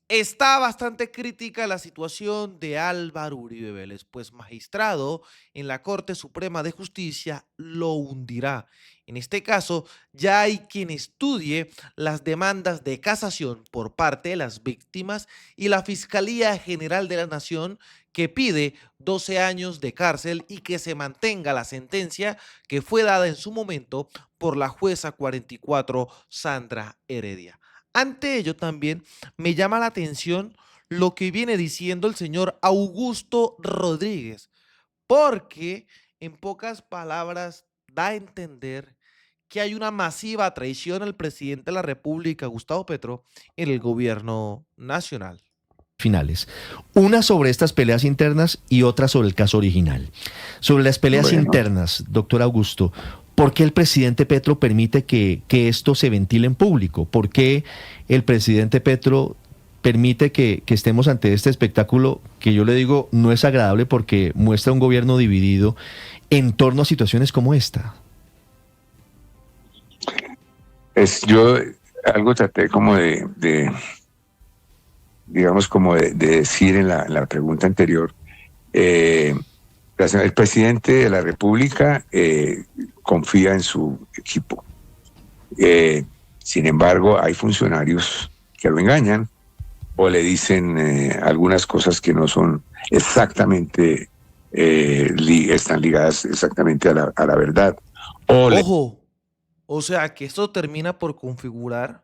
Está bastante crítica la situación de Álvaro Uribe Vélez, pues magistrado en la Corte Suprema de Justicia lo hundirá. En este caso, ya hay quien estudie las demandas de casación por parte de las víctimas y la Fiscalía General de la Nación, que pide 12 años de cárcel y que se mantenga la sentencia que fue dada en su momento por la jueza 44 Sandra Heredia. Ante ello también me llama la atención lo que viene diciendo el señor Augusto Rodríguez, porque en pocas palabras da a entender que hay una masiva traición al presidente de la República, Gustavo Petro, en el gobierno nacional. Finales. Una sobre estas peleas internas y otra sobre el caso original. Sobre las peleas Bueno, internas, doctor Augusto, ¿por qué el presidente Petro permite que esto se ventile en público? ¿Por qué el presidente Petro permite que estemos ante este espectáculo que yo le digo no es agradable porque muestra un gobierno dividido en torno a situaciones como esta? yo algo traté como digamos, como de decir en la pregunta anterior. El presidente de la República confía en su equipo. Sin embargo, hay funcionarios que lo engañan o le dicen algunas cosas que no son exactamente, están ligadas exactamente a la verdad. Ojo, o sea que esto termina por configurar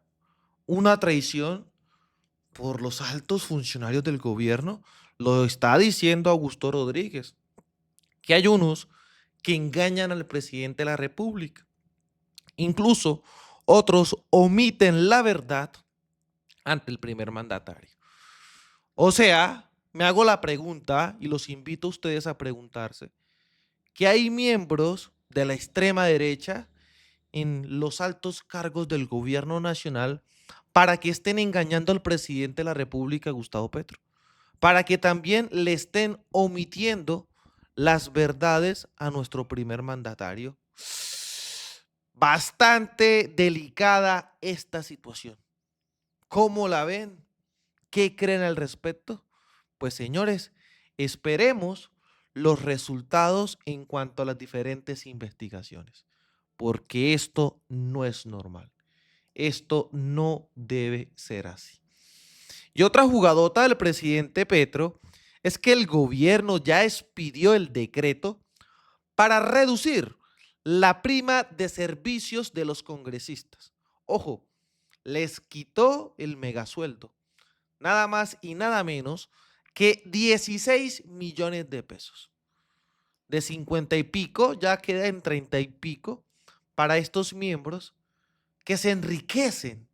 una traición por los altos funcionarios del gobierno. Lo está diciendo Augusto Rodríguez, que hay unos que engañan al presidente de la República. Incluso otros omiten la verdad ante el primer mandatario. O sea, me hago la pregunta y los invito a ustedes a preguntarse, que hay miembros de la extrema derecha en los altos cargos del gobierno nacional para que estén engañando al presidente de la República, Gustavo Petro, para que también le estén omitiendo las verdades a nuestro primer mandatario. Bastante delicada esta situación. ¿Cómo la ven? ¿Qué creen al respecto? Pues señores, esperemos los resultados en cuanto a las diferentes investigaciones, porque esto no es normal. Esto no debe ser así. Y otra jugadota del presidente Petro es que el gobierno ya expidió el decreto para reducir la prima de servicios de los congresistas. Ojo, les quitó el megasueldo, nada más y nada menos que 16 millones de pesos. De 50 y pico ya queda en 30 y pico para estos miembros que se enriquecen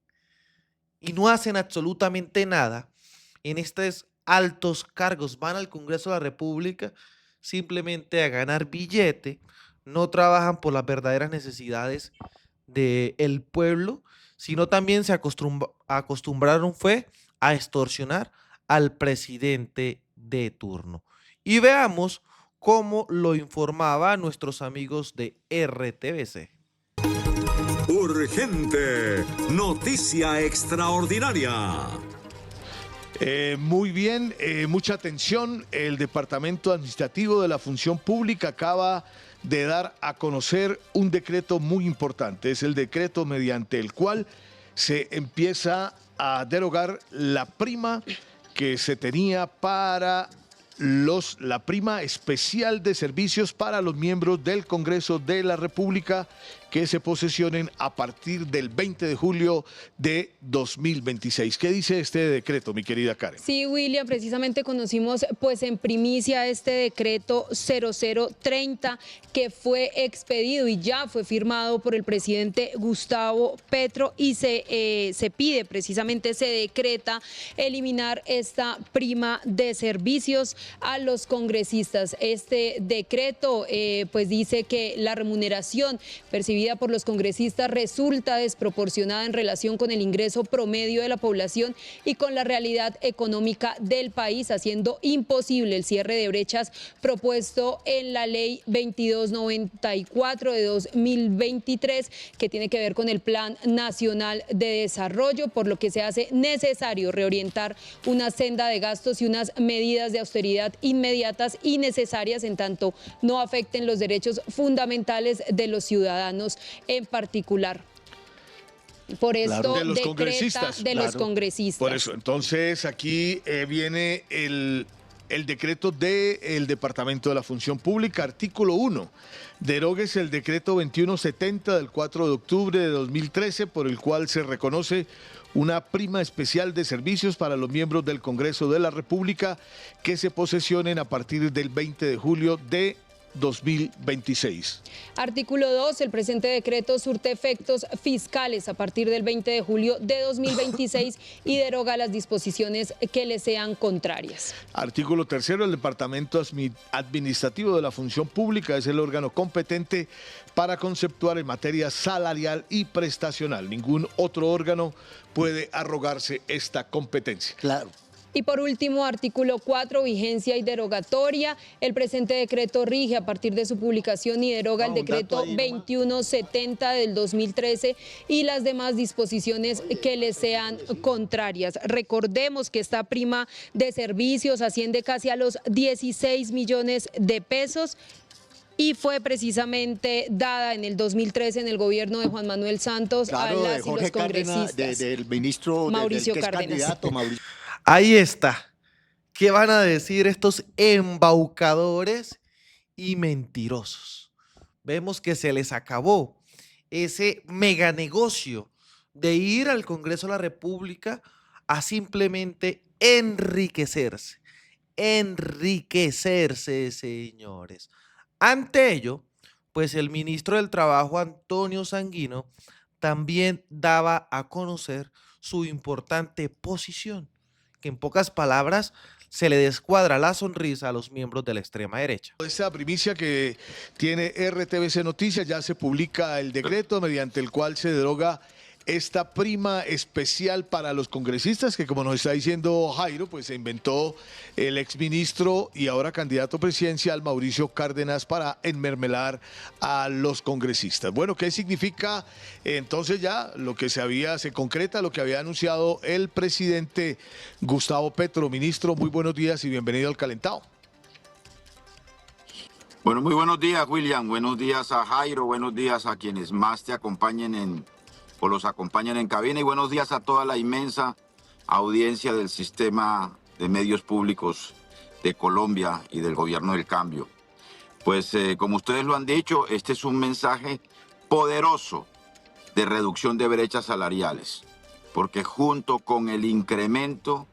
y no hacen absolutamente nada en estos altos cargos, van al Congreso de la República simplemente a ganar billete, no trabajan por las verdaderas necesidades del pueblo, sino también se acostumbraron fue a extorsionar al presidente de turno. Y veamos cómo lo informaba nuestros amigos de RTBC. Urgente, noticia extraordinaria. Muy bien, mucha atención. El Departamento Administrativo de la Función Pública acaba de dar a conocer un decreto muy importante. Es el decreto mediante el cual se empieza a derogar la prima que se tenía para la prima especial de servicios para los miembros del Congreso de la República que se posesionen a partir del 20 de julio de 2026. ¿Qué dice este decreto, mi querida Karen? Sí, William, precisamente conocimos pues en primicia este decreto 0030 que fue expedido y ya fue firmado por el presidente Gustavo Petro y se pide, precisamente se decreta eliminar esta prima de servicios a los congresistas. Este decreto pues dice que la remuneración percibida recibida por los congresistas resulta desproporcionada en relación con el ingreso promedio de la población y con la realidad económica del país, haciendo imposible el cierre de brechas propuesto en la Ley 2294 de 2023, que tiene que ver con el Plan Nacional de Desarrollo, por lo que se hace necesario reorientar una senda de gastos y unas medidas de austeridad inmediatas y necesarias, en tanto no afecten los derechos fundamentales de los ciudadanos en particular. Por esto De los decreta congresistas. de los congresistas. Por eso, entonces aquí viene el decreto del Departamento de la Función Pública, artículo 1. Deróguese el decreto 2170 del 4 de octubre de 2013, por el cual se reconoce una prima especial de servicios para los miembros del Congreso de la República que se posesionen a partir del 20 de julio de 2026. Artículo 2. El presente decreto surte efectos fiscales a partir del 20 de julio de 2026 y deroga las disposiciones que le sean contrarias. Artículo 3. El Departamento Administrativo de la Función Pública es el órgano competente para conceptuar en materia salarial y prestacional. Ningún otro órgano puede arrogarse esta competencia. Claro. Y por último, artículo 4, vigencia y derogatoria. El presente decreto rige a partir de su publicación y deroga el decreto 2170 del 2013 y las demás disposiciones que le sean contrarias. Recordemos que esta prima de servicios asciende casi a los 16 millones de pesos. Y fue precisamente dada en el 2013 en el gobierno de Juan Manuel Santos Claro, a de las y Jorge los congresistas. Cárdenas, del ministro Mauricio que es Cárdenas. candidato, Mauricio. Ahí está. ¿Qué van a decir estos embaucadores y mentirosos? Vemos que se les acabó ese mega negocio de ir al Congreso de la República a simplemente enriquecerse. Enriquecerse, señores. Ante ello, pues el ministro del Trabajo, Antonio Sanguino, también daba a conocer su importante posición, que en pocas palabras se le descuadra la sonrisa a los miembros de la extrema derecha. Esta primicia que tiene RTBC Noticias, ya se publica el decreto mediante el cual se deroga esta prima especial para los congresistas que, como nos está diciendo Jairo, pues se inventó el exministro y ahora candidato presidencial Mauricio Cárdenas para enmermelar a los congresistas. Bueno, ¿qué significa entonces ya lo que se concreta, lo que había anunciado el presidente Gustavo Petro? Ministro, muy buenos días y bienvenido al Calentado. Bueno, muy buenos días, William. Buenos días a Jairo. Buenos días a quienes más te acompañen o los acompañan en cabina. Y buenos días a toda la inmensa audiencia del sistema de medios públicos de Colombia y del Gobierno del Cambio. Pues como ustedes lo han dicho, este es un mensaje poderoso de reducción de brechas salariales, porque junto con el incremento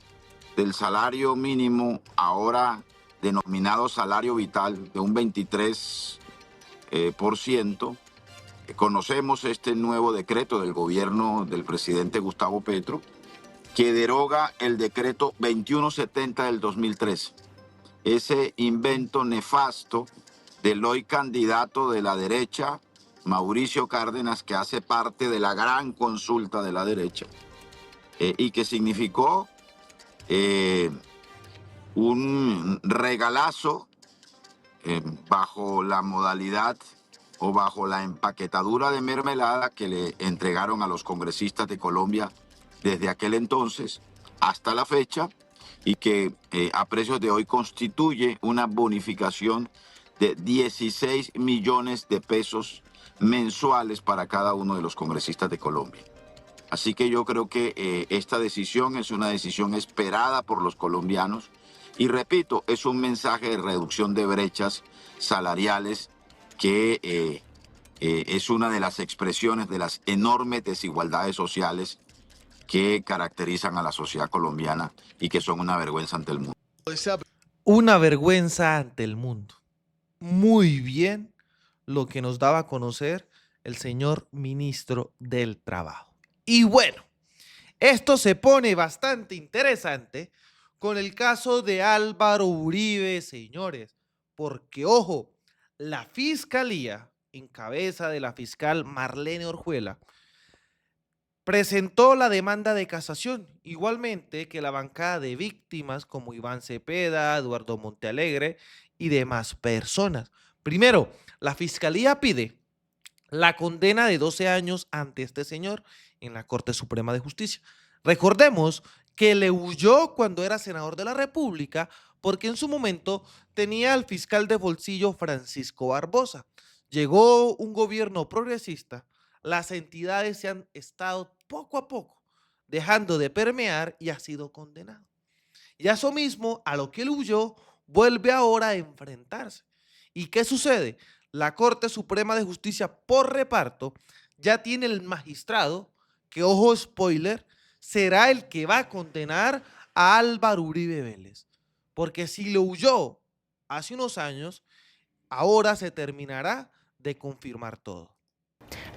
del salario mínimo, ahora denominado salario vital, de un 23%, conocemos este nuevo decreto del gobierno del presidente Gustavo Petro, que deroga el decreto 2170 del 2013. Ese invento nefasto del hoy candidato de la derecha, Mauricio Cárdenas, que hace parte de la gran consulta de la derecha, y que significó un regalazo bajo la modalidad o bajo la empaquetadura de mermelada que le entregaron a los congresistas de Colombia desde aquel entonces hasta la fecha, y que a precios de hoy constituye una bonificación de 16 millones de pesos mensuales para cada uno de los congresistas de Colombia. Así que yo creo que esta decisión es una decisión esperada por los colombianos y, repito, es un mensaje de reducción de brechas salariales que es una de las expresiones de las enormes desigualdades sociales que caracterizan a la sociedad colombiana y que son una vergüenza ante el mundo. Una vergüenza ante el mundo. Muy bien lo que nos daba a conocer el señor ministro del Trabajo. Y bueno, esto se pone bastante interesante con el caso de Álvaro Uribe, señores, porque ojo, la Fiscalía en cabeza de la fiscal Marlene Orjuela, presentó la demanda de casación, igualmente que la bancada de víctimas como Iván Cepeda, Eduardo Montealegre y demás personas. Primero, la fiscalía pide la condena de 12 años ante este señor en la Corte Suprema de Justicia. Recordemos que le huyó cuando era senador de la República porque en su momento tenía al fiscal de bolsillo Francisco Barbosa. Llegó un gobierno progresista, las entidades se han estado poco a poco dejando de permear y ha sido condenado. Y a eso mismo, a lo que él huyó, vuelve ahora a enfrentarse. ¿Y qué sucede? La Corte Suprema de Justicia por reparto ya tiene el magistrado que, ojo spoiler, será el que va a condenar a Álvaro Uribe Vélez. Porque si lo huyó hace unos años, ahora se terminará de confirmar todo.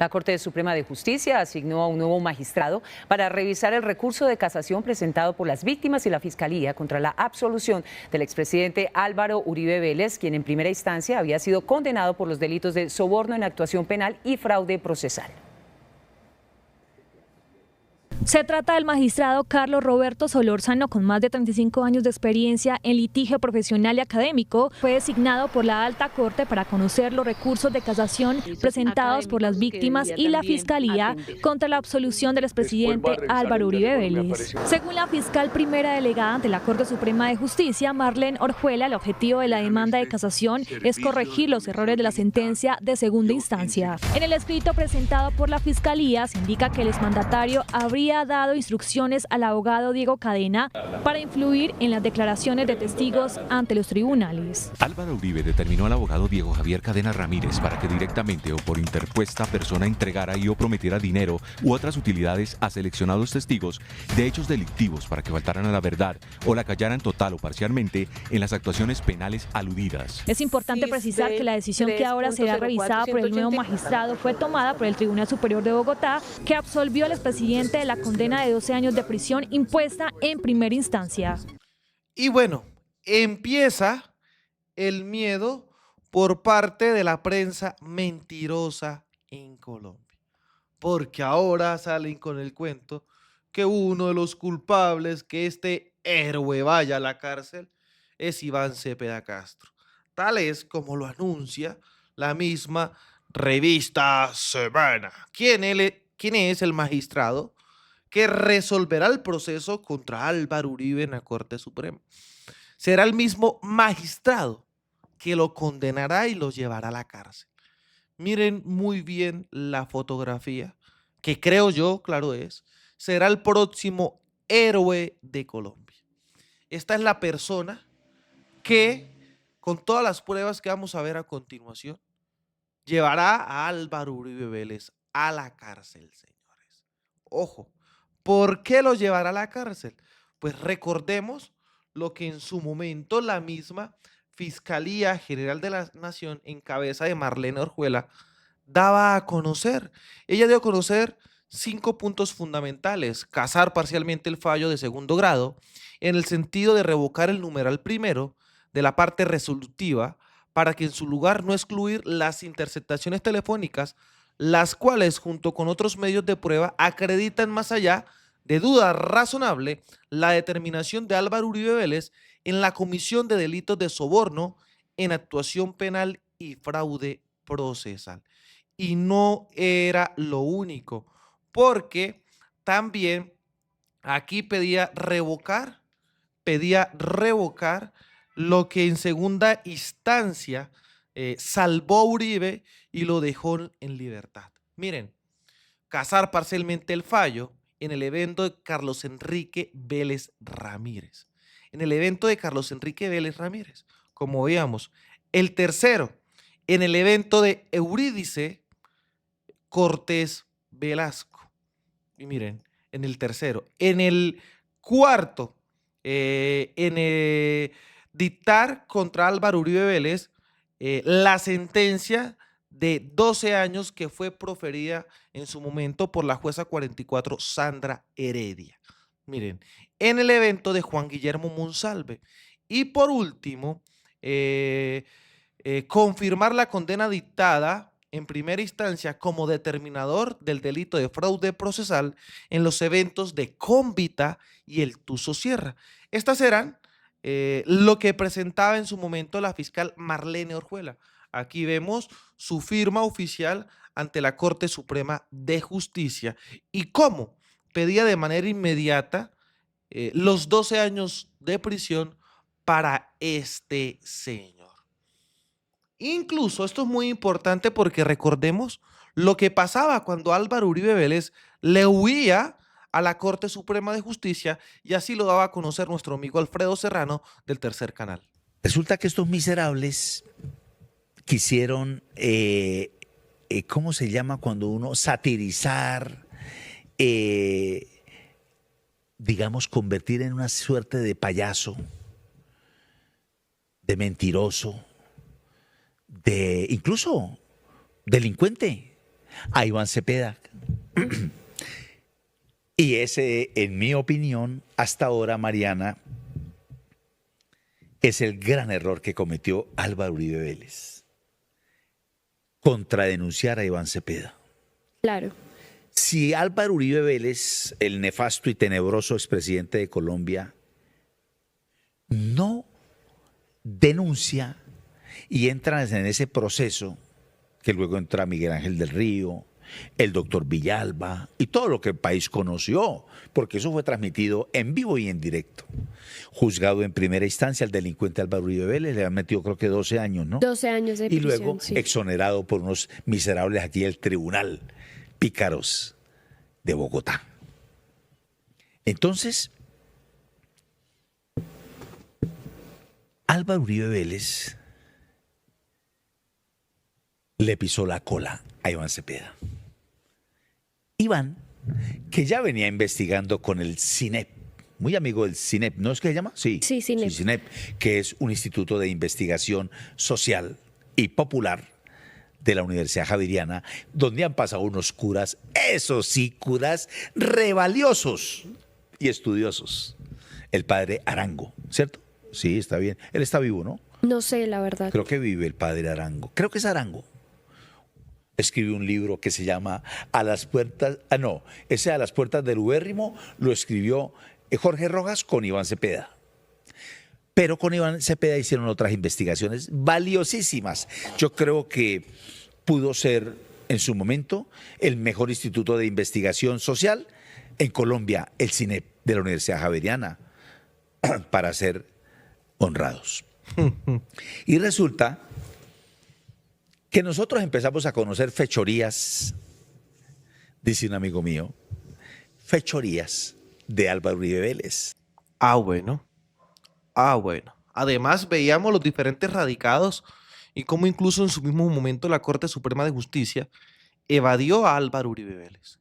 La Corte Suprema de Justicia asignó a un nuevo magistrado para revisar el recurso de casación presentado por las víctimas y la Fiscalía contra la absolución del expresidente Álvaro Uribe Vélez, quien en primera instancia había sido condenado por los delitos de soborno en actuación penal y fraude procesal. Se trata del magistrado Carlos Roberto Solórzano, con más de 35 años de experiencia en litigio profesional y académico. Fue designado por la Alta Corte para conocer los recursos de casación presentados por las víctimas y la Fiscalía contra la absolución del expresidente Álvaro Uribe Vélez. Según la fiscal primera delegada ante la Corte Suprema de Justicia, Marlene Orjuela, el objetivo de la demanda de casación es corregir los errores de la sentencia de segunda instancia. En el escrito presentado por la Fiscalía se indica que el exmandatario habría dado instrucciones al abogado Diego Cadena para influir en las declaraciones de testigos ante los tribunales. Álvaro Uribe determinó al abogado Diego Javier Cadena Ramírez para que directamente o por interpuesta persona entregara y o prometiera dinero u otras utilidades a seleccionados testigos de hechos delictivos para que faltaran a la verdad o la callaran total o parcialmente en las actuaciones penales aludidas. Es importante precisar que la decisión que ahora será revisada por el nuevo magistrado fue tomada por el Tribunal Superior de Bogotá, que absolvió al expresidente de la condena de 12 años de prisión impuesta en primera instancia. Y bueno, empieza el miedo por parte de la prensa mentirosa en Colombia, porque ahora salen con el cuento que uno de los culpables que este héroe vaya a la cárcel es Iván Cepeda Castro, tal es como lo anuncia la misma revista Semana. ¿Quién es el magistrado que resolverá el proceso contra Álvaro Uribe en la Corte Suprema? Será el mismo magistrado que lo condenará y lo llevará a la cárcel. Miren muy bien la fotografía, que creo yo, claro es, será el próximo héroe de Colombia. Esta es la persona que, con todas las pruebas que vamos a ver a continuación, llevará a Álvaro Uribe Vélez a la cárcel, señores. Ojo. ¿Por qué lo llevará a la cárcel? Pues recordemos lo que en su momento la misma Fiscalía General de la Nación, en cabeza de Marlene Orjuela, daba a conocer. Ella dio a conocer 5 puntos fundamentales: casar parcialmente el fallo de segundo grado, en el sentido de revocar el numeral primero de la parte resolutiva, para que en su lugar no excluir las interceptaciones telefónicas, las cuales, junto con otros medios de prueba, acreditan más allá de duda razonable la determinación de Álvaro Uribe Vélez en la comisión de delitos de soborno en actuación penal y fraude procesal. Y no era lo único, porque también aquí pedía revocar lo que en segunda instancia salvó a Uribe y lo dejó en libertad. Miren, casar parcialmente el fallo en el evento de Carlos Enrique Vélez Ramírez. En el evento de Carlos Enrique Vélez Ramírez, como veíamos. El tercero, en el evento de Eurídice Cortés Velasco. Y miren, en el tercero. En el cuarto, dictar contra Álvaro Uribe Vélez la sentencia de 12 años que fue proferida en su momento por la jueza 44 Sandra Heredia. Miren, en el evento de Juan Guillermo Monsalve. Y por último, confirmar la condena dictada en primera instancia como determinador del delito de fraude procesal en los eventos de Cómbita y el Tuso Sierra. Estas eran lo que presentaba en su momento la fiscal Marlene Orjuela. Aquí vemos su firma oficial ante la Corte Suprema de Justicia y cómo pedía de manera inmediata los 12 años de prisión para este señor. Incluso esto es muy importante porque recordemos lo que pasaba cuando Álvaro Uribe Vélez le huía a la Corte Suprema de Justicia, y así lo daba a conocer nuestro amigo Alfredo Serrano del Tercer Canal. Resulta que estos miserables quisieron, ¿cómo se llama cuando uno satirizar, digamos, convertir en una suerte de payaso, de mentiroso, de incluso delincuente a Iván Cepeda? Y ese, en mi opinión, hasta ahora, Mariana, es el gran error que cometió Álvaro Uribe Vélez, contradenunciar a Iván Cepeda. Claro. Si Álvaro Uribe Vélez, el nefasto y tenebroso expresidente de Colombia, no denuncia y entra en ese proceso, que luego entra Miguel Ángel del Río, el doctor Villalba y todo lo que el país conoció, porque eso fue transmitido en vivo y en directo. Juzgado en primera instancia, el delincuente Álvaro Uribe Vélez le han metido creo que 12 años, ¿no? 12 años de prisión, y luego sí, exonerado por unos miserables aquí del tribunal, pícaros de Bogotá. Entonces, Álvaro Uribe Vélez le pisó la cola a Iván Cepeda. Iván, que ya venía investigando con el CINEP, muy amigo del CINEP, ¿no es que se llama? Sí, sí, CINEP. Sí, CINEP, que es un instituto de investigación social y popular de la Universidad Javeriana, donde han pasado unos curas, esos sí, curas revaliosos y estudiosos. El padre Arango, ¿cierto? Sí, está bien. Él está vivo, ¿no? No sé, la verdad. Creo que vive el padre Arango. Creo que es Arango. Escribió un libro que se llama A las puertas, ese A las puertas del ubérrimo lo escribió Jorge Rojas con Iván Cepeda. Pero con Iván Cepeda hicieron otras investigaciones valiosísimas. Yo creo que pudo ser en su momento el mejor instituto de investigación social en Colombia, el CINEP de la Universidad Javeriana, para ser honrados. Y resulta que nosotros empezamos a conocer fechorías, dice un amigo mío, fechorías de Álvaro Uribe Vélez. Ah, bueno. Además, veíamos los diferentes radicados y cómo incluso en su mismo momento la Corte Suprema de Justicia evadió a Álvaro Uribe Vélez.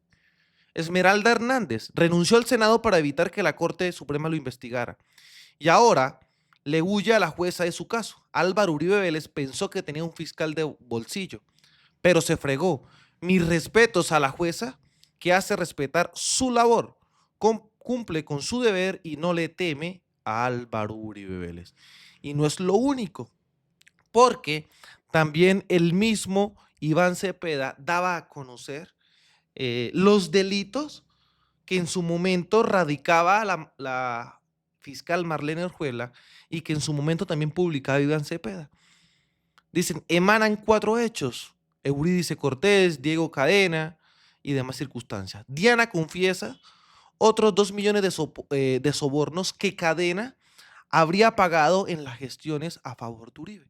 Esmeralda Hernández renunció al Senado para evitar que la Corte Suprema lo investigara. Y ahora le huye a la jueza de su caso. Álvaro Uribe Vélez pensó que tenía un fiscal de bolsillo, pero se fregó. Mis respetos a la jueza, que hace respetar su labor, cumple con su deber y no le teme a Álvaro Uribe Vélez. Y no es lo único, porque también el mismo Iván Cepeda daba a conocer los delitos que en su momento radicaba la fiscal Marlene Orjuela y que en su momento también publicaba Iván Cepeda. Dicen, emanan 4 hechos: Eurídice Cortés, Diego Cadena y demás circunstancias. Diana confiesa otros 2 millones de sobornos que Cadena habría pagado en las gestiones a favor de Uribe.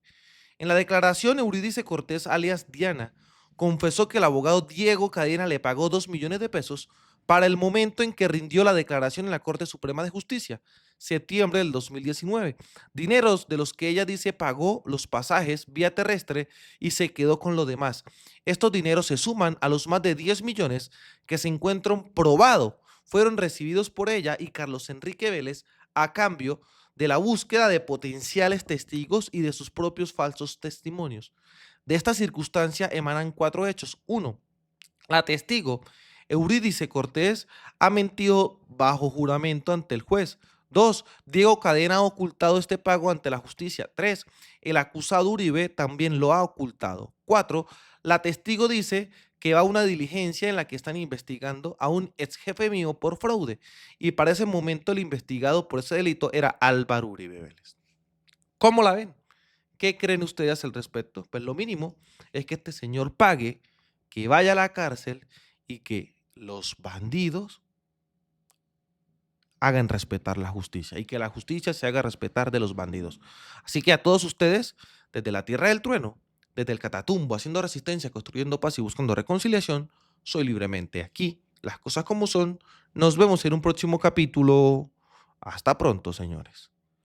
En la declaración, Eurídice Cortés, alias Diana, confesó que el abogado Diego Cadena le pagó 2 millones de pesos para el momento en que rindió la declaración en la Corte Suprema de Justicia, septiembre del 2019. Dineros de los que ella dice pagó los pasajes vía terrestre y se quedó con lo demás. Estos dineros se suman a los más de 10 millones que se encuentran probado fueron recibidos por ella y Carlos Enrique Vélez a cambio de la búsqueda de potenciales testigos y de sus propios falsos testimonios. De esta circunstancia emanan 4 hechos. 1. La testigo Eurídice Cortés ha mentido bajo juramento ante el juez. 2. Diego Cadena ha ocultado este pago ante la justicia. 3. El acusado Uribe también lo ha ocultado. 4. La testigo dice que va a una diligencia en la que están investigando a un ex jefe mío por fraude y para ese momento el investigado por ese delito era Álvaro Uribe Vélez. ¿Cómo la ven? ¿Qué creen ustedes al respecto? Pues lo mínimo es que este señor pague, que vaya a la cárcel y que los bandidos hagan respetar la justicia y que la justicia se haga respetar de los bandidos. Así que a todos ustedes, desde la tierra del trueno, desde el Catatumbo, haciendo resistencia, construyendo paz y buscando reconciliación, soy libremente aquí. Las cosas como son. Nos vemos en un próximo capítulo. Hasta pronto, señores.